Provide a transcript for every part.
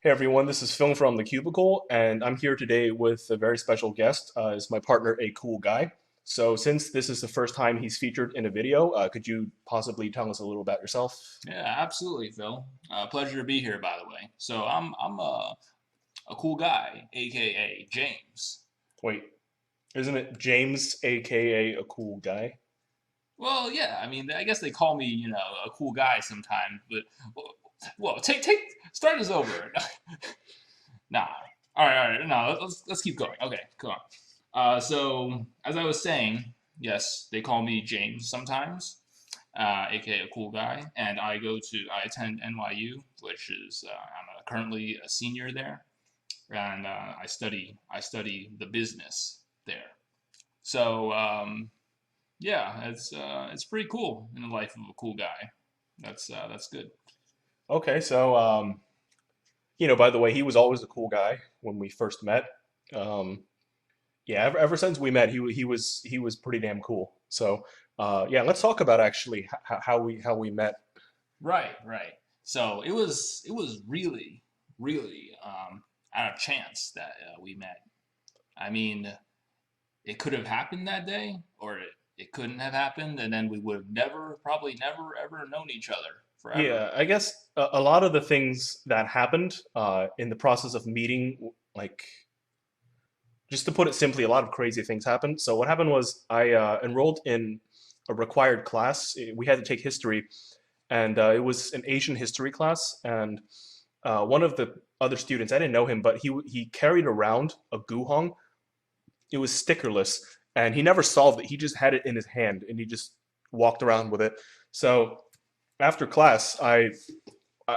Hey everyone, this is Phil from the Cubicle, and I'm here today with a very special guest. Is my partner, a cool guy. So, since this is the first time he's featured in a video, could you possibly tell us a little about yourself? Yeah, absolutely, Phil. Pleasure to be here, by the way. So I'm a cool guy, aka James. Wait, isn't it James, aka a cool guy? Well, yeah, I mean, I guess they call me, a cool guy sometimes, but well, take start this over. Nah. All right. No, let's keep going. Okay, come on. So as I was saying, yes, they call me James sometimes, aka a cool guy, and I attend NYU, which is I'm currently a senior there, and I study the business there. So yeah, it's pretty cool in the life of a cool guy. That's good. Okay, so by the way, he was always a cool guy when we first met. Um, yeah, ever since we met, he was pretty damn cool. So, yeah, let's talk about actually how we met. Right, right. So it was really out of chance that we met. I mean, it could have happened that day, or it couldn't have happened, and then we would have probably never ever known each other forever. Yeah, I guess a lot of the things that happened in the process of meeting, like, just to put it simply, a lot of crazy things happened. So what happened was I enrolled in a required class. We had to take history, and it was an Asian history class. And one of the other students, I didn't know him, but he carried around a guhong. It was stickerless, and he never solved it. He just had it in his hand, and he just walked around with it. So after class, I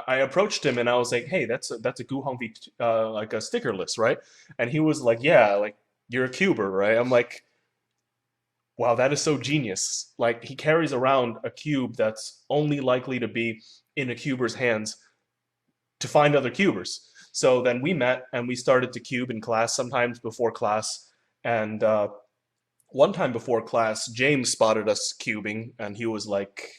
approached him and I was like, "Hey, that's a Guhong V like a stickerless, right?" And he was like, "Yeah, like you're a cuber, right?" I'm like, "Wow, that is so genius!" Like he carries around a cube that's only likely to be in a cuber's hands to find other cubers. So then we met and we started to cube in class, sometimes before class, and one time before class, James spotted us cubing, and he was like,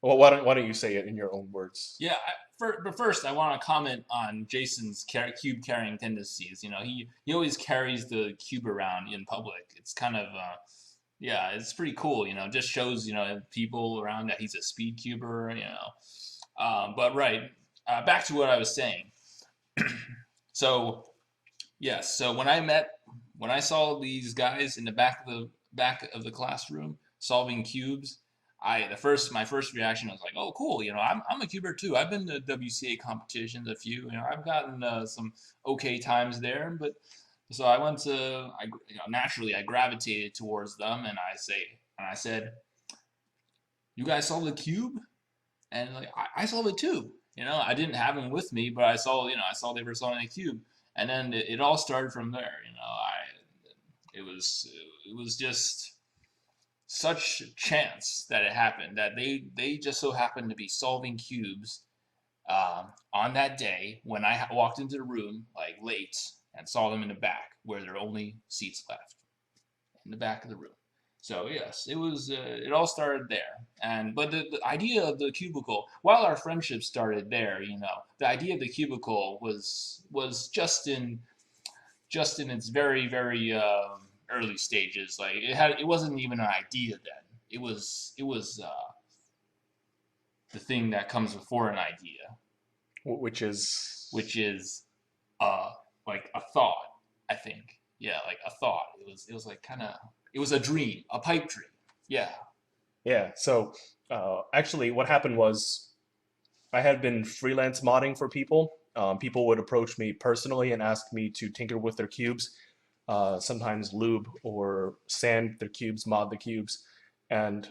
"Well, why don't you say it in your own words?" Yeah, but first I want to comment on Jason's cube carrying tendencies. He always carries the cube around in public. It's kind of yeah, it's pretty cool. Just shows people around that he's a speed cuber. But right, back to what I was saying. So yes, so when I saw these guys in the back of the classroom solving cubes, my first reaction was like, oh, cool. I'm a cuber too. I've been to WCA competitions a few. I've gotten some okay times there, but so I went to naturally I gravitated towards them, and I said, you guys solved the cube, and like I solved it too. I didn't have them with me, but I saw they were solving the cube, and then it all started from there. It was just such chance that it happened that they just so happened to be solving cubes on that day when I walked into the room like late and saw them in the back where there are only seats left in the back of the room. So yes, it was. It all started there, and but the idea of the cubicle, while our friendship started there, the idea of the cubicle was just in its very early stages. Like it wasn't even an idea then. It was the thing that comes before an idea, Which is which is uh like a thought. I think, yeah, like a thought. It was like kind of it was a dream, a pipe dream. Yeah. yeah. So actually, what happened was I had been freelance modding for people. People would approach me personally and ask me to tinker with their cubes, sometimes lube or sand their cubes, mod the cubes, and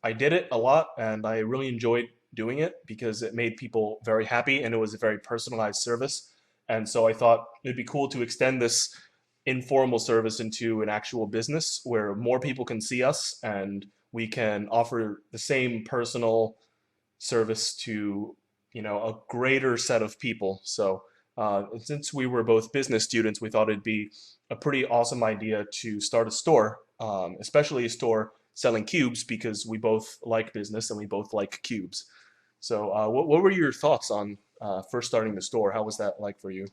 I did it a lot, and I really enjoyed doing it because it made people very happy, and it was a very personalized service. And so I thought it'd be cool to extend this informal service into an actual business where more people can see us and we can offer the same personal service to a greater set of people. So since we were both business students, we thought it'd be a pretty awesome idea to start a store, especially a store selling cubes because we both like business and we both like cubes. So, what were your thoughts on first starting the store? How was that like for you?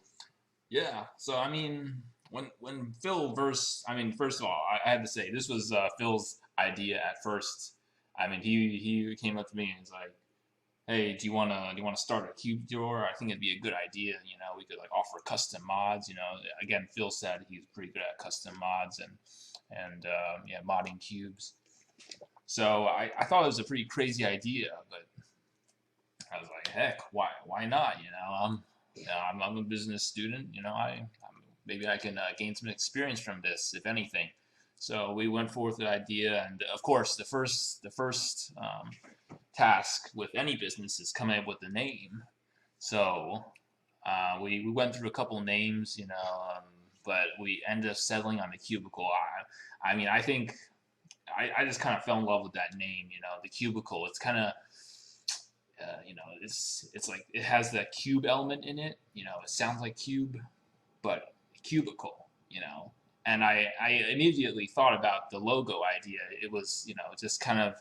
Yeah. So I mean, when Phil verse, I mean, first of all, I had to say this was Phil's idea at first. I mean, he came up to me and he's like, "Hey, do you wanna start a cube drawer? I think it'd be a good idea. You know, we could like offer custom mods. You know, again, Phil said he's pretty good at custom mods and yeah, modding cubes. So I thought it was a pretty crazy idea, but I was like, heck, why not? I'm a business student. Maybe I can gain some experience from this, if anything. So we went forth with the idea, and of course, the first task with any business is coming up with a name. So we went through a couple names, but we ended up settling on the cubicle. I mean, I think I just kind of fell in love with that name. The cubicle. It's kind of it's like it has that cube element in it. It sounds like cube, but cubicle. And I immediately thought about the logo idea. It was just kind of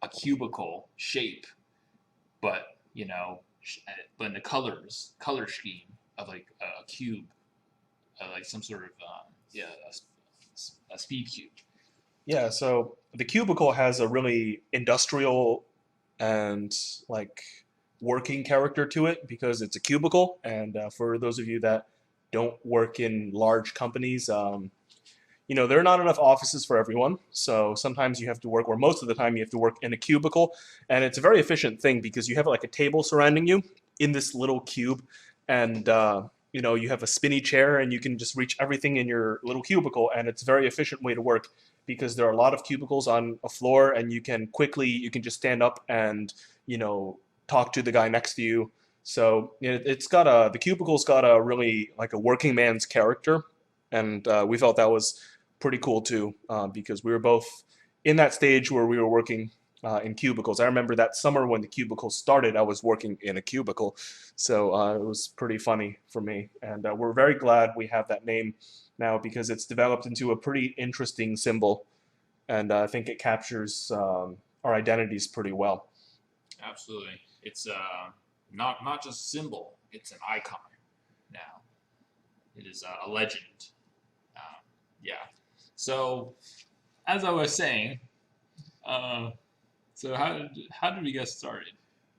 a cubicle shape, but but in the color scheme of like a cube, like some sort of yeah, a speed cube. Yeah, so the cubicle has a really industrial and like working character to it because it's a cubicle. And for those of you that don't work in large companies, there are not enough offices for everyone. So sometimes you have to work, or most of the time you have to work in a cubicle. And it's a very efficient thing because you have like a table surrounding you in this little cube. And, you have a spinny chair and you can just reach everything in your little cubicle. And it's a very efficient way to work because there are a lot of cubicles on a floor and you can just stand up and, you know, talk to the guy next to you. So the cubicle's got a really like a working man's character. And we felt that was pretty cool too, because we were both in that stage where we were working in cubicles. I remember that summer when the cubicle started, I was working in a cubicle, so it was pretty funny for me. And we're very glad we have that name now because it's developed into a pretty interesting symbol, and I think it captures our identities pretty well. Absolutely, it's not just a symbol; it's an icon now. It is a legend. Yeah. So as I was saying, uh, so how did we get started?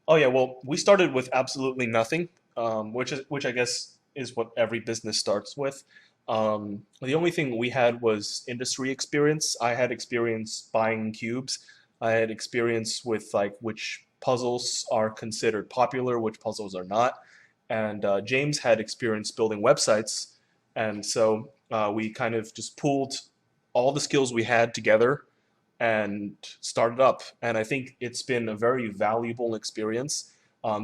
Oh yeah, well, we started with absolutely nothing, which I guess is what every business starts with. The only thing we had was industry experience. I had experience buying cubes. I had experience with like which puzzles are considered popular, which puzzles are not. And James had experience building websites, and so we kind of just pooled all the skills we had together and started up. And I think it's been a very valuable experience.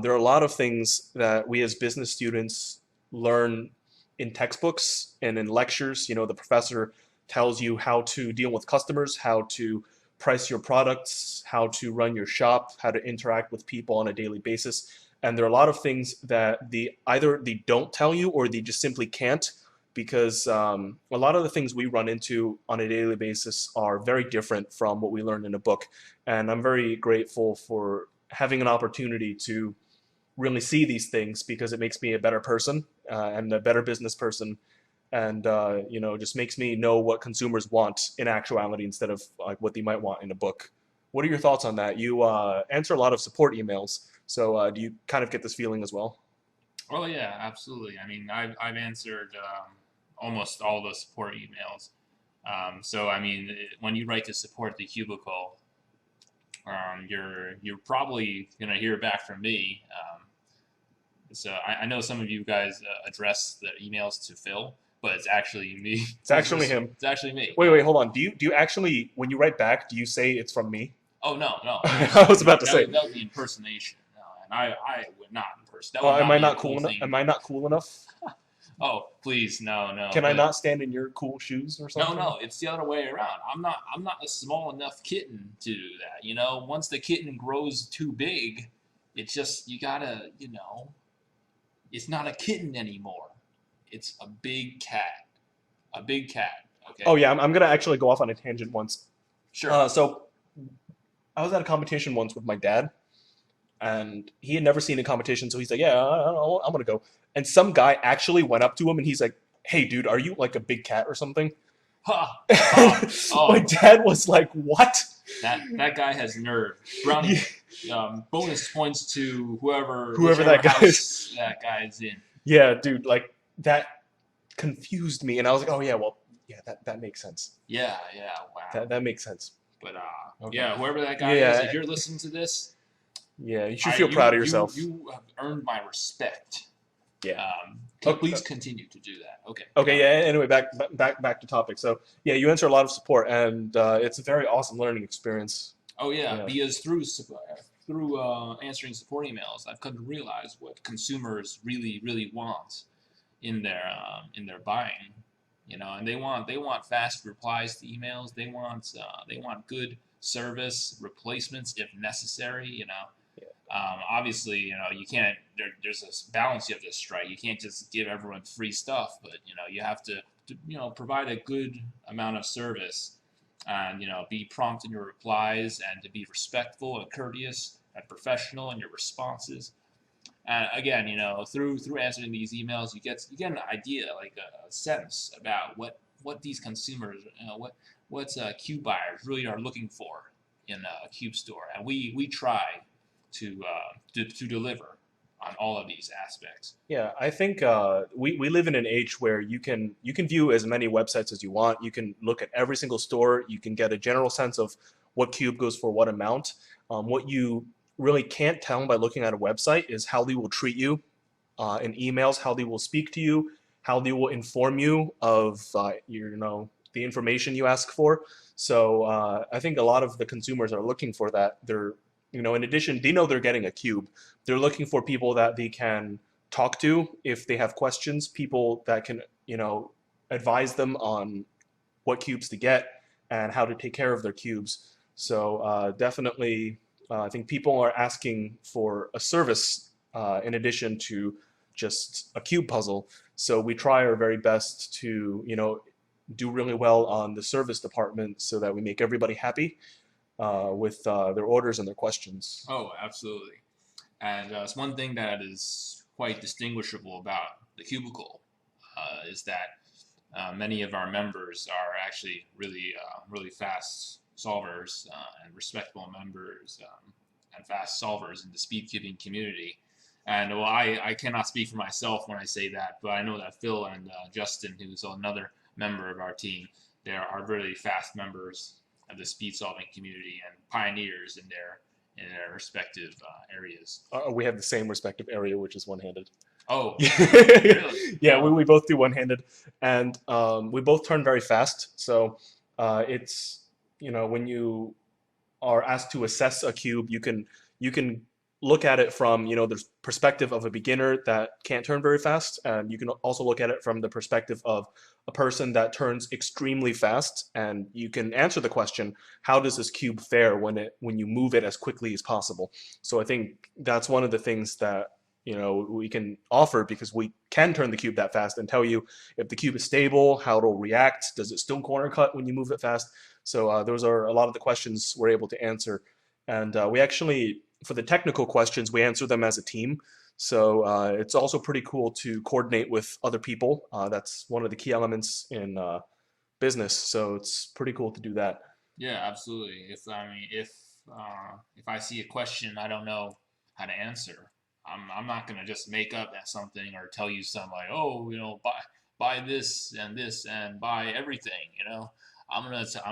There are a lot of things that we as business students learn in textbooks and in lectures. The professor tells you how to deal with customers, how to price your products, how to run your shop, how to interact with people on a daily basis. And there are a lot of things that either they don't tell you or they just simply can't because a lot of the things we run into on a daily basis are very different from what we learned in a book. And I'm very grateful for having an opportunity to really see these things because it makes me a better person and a better business person. And just makes me know what consumers want in actuality instead of like what they might want in a book. What are your thoughts on that? You answer a lot of support emails, so do you kind of get this feeling as well? Oh yeah, absolutely. I mean, I've answered almost all the support emails. So I mean, when you write to support the cubicle, you're probably gonna hear back from me. So I know some of you guys address the emails to Phil, but it's actually me. It's actually him. It's actually me. Wait, Yeah. wait, hold on. Do you actually, when you write back, do you say it's from me? Oh no, no, I absolutely was about not. to That say, would that would be impersonation. No, and I would not impersonate. That well, would am not I be a not cool cool enough? thing. Am I not cool enough? Oh please, no, no. Can I But not stand in your cool shoes or no, something? no, it's the other way around. I'm not a small enough kitten to do that. Once the kitten grows too big, it's just you gotta, it's not a kitten anymore. It's a big cat. A big cat. Oh Okay. yeah, I'm gonna actually go off on a tangent once. Sure. So I was at a competition once with my dad, and he had never seen a competition, so he's like, "Yeah, I'm gonna go." And some guy actually went up to him, and he's like, "Hey, dude, are you like a big cat or something?" Ha ha. My Oh, dad was like, "What?" that guy has nerve. Brownie. Yeah, Bonus points to whoever, whoever whichever that guy is. house that guy is in. Yeah, dude, like that confused me, and I was like, "Oh yeah, well, yeah, that makes sense. Yeah, yeah, wow. That makes sense." But Okay. yeah, whoever that guy is, Yeah, if you're listening to this, yeah, you should I feel you proud of you yourself. you have earned my respect. Yeah. Please Okay. continue to do that. Okay. Okay. Yeah. Anyway, back to topic. So yeah, you answer a lot of support, and it's a very awesome learning experience. Oh yeah, Yeah. because through answering support emails, I've come to realize what consumers really want in their buying. You know, and they want fast replies to emails. They want good service replacements if necessary. You know, obviously, you know, you can't. There's a balance you have to strike. You can't just give everyone free stuff, but you know, you have to provide a good amount of service, and you know, be prompt in your replies, and to be respectful and courteous and professional in your responses. And again, you know, through answering these emails, you get an idea, like a sense about what these consumers, you know, what cube buyers really are looking for in a cube store, and we try to deliver on all of these aspects. Yeah, I think we live in an age where you can view as many websites as you want. You can look at every single store. You can get a general sense of what cube goes for what amount. What you really can't tell by looking at a website is how they will treat you in emails, how they will speak to you, how they will inform you of the information you ask for. So I think a lot of the consumers are looking for that. They're in addition, they know they're getting a cube. They're looking for people that they can talk to if they have questions, people that can advise them on what cubes to get and how to take care of their cubes. So definitely, I think people are asking for a service in addition to just a cube puzzle. So we try our very best to, do really well on the service department so that we make everybody happy with their orders and their questions. Oh, absolutely. And it's one thing that is quite distinguishable about the Cubicle is that many of our members are actually really fast solvers and respectable members and fast solvers in the speedkeeping community. And well, I cannot speak for myself when I say that, but I know that Phil and Justin, who's another member of our team, they are really fast members of the speed solving community and pioneers in their respective areas. We have the same respective area, which is one-handed. Oh, really? Yeah, we both do one-handed, and we both turn very fast. So it's when you are asked to assess a cube, you can look at it from the perspective of a beginner that can't turn very fast, and you can also look at it from the perspective of a person that turns extremely fast, and you can answer the question, how does this cube fare when you move it as quickly as possible? So I think that's one of the things that we can offer because we can turn the cube that fast and tell you if the cube is stable, how it'll react, does it still corner cut when you move it fast. So those are a lot of the questions we're able to answer. And we actually, for the technical questions, we answer them as a team. So it's also pretty cool to coordinate with other people. That's one of the key elements in business. So it's pretty cool to do that. Yeah, absolutely. If I see a question I don't know how to answer, I'm not gonna just make up something or tell you something like, oh, buy this and buy everything. You know, I'm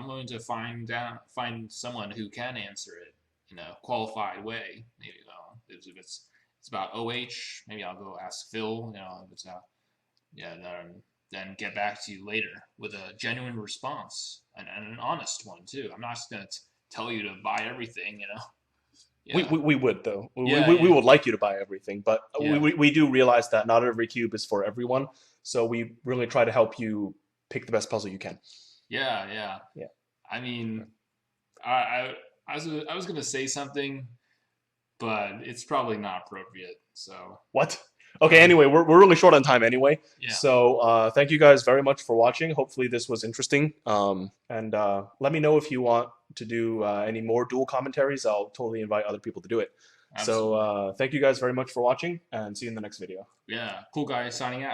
going to find someone who can answer it in a qualified way. Maybe if it's about OH, maybe I'll go ask Phil. You know, if it's yeah, then get back to you later with a genuine response and an honest one too. I'm not just gonna tell you to buy everything, you know. We, Yeah, we, we would though. yeah, We yeah, would like you to buy everything, but yeah, we do realize that not every cube is for everyone. So we really try to help you pick the best puzzle you can. yeah, yeah. Yeah. I mean, I I, I was gonna say something, but it's probably not appropriate. So, What? Okay, um, anyway, we're really short on time anyway. yeah, So thank you guys very much for watching. Hopefully this was interesting. And let me know if you want to do any more dual commentaries. I'll totally invite other people to do it. So Absolutely. thank you guys very much for watching, and see you in the next video. Yeah. Cool guy signing out.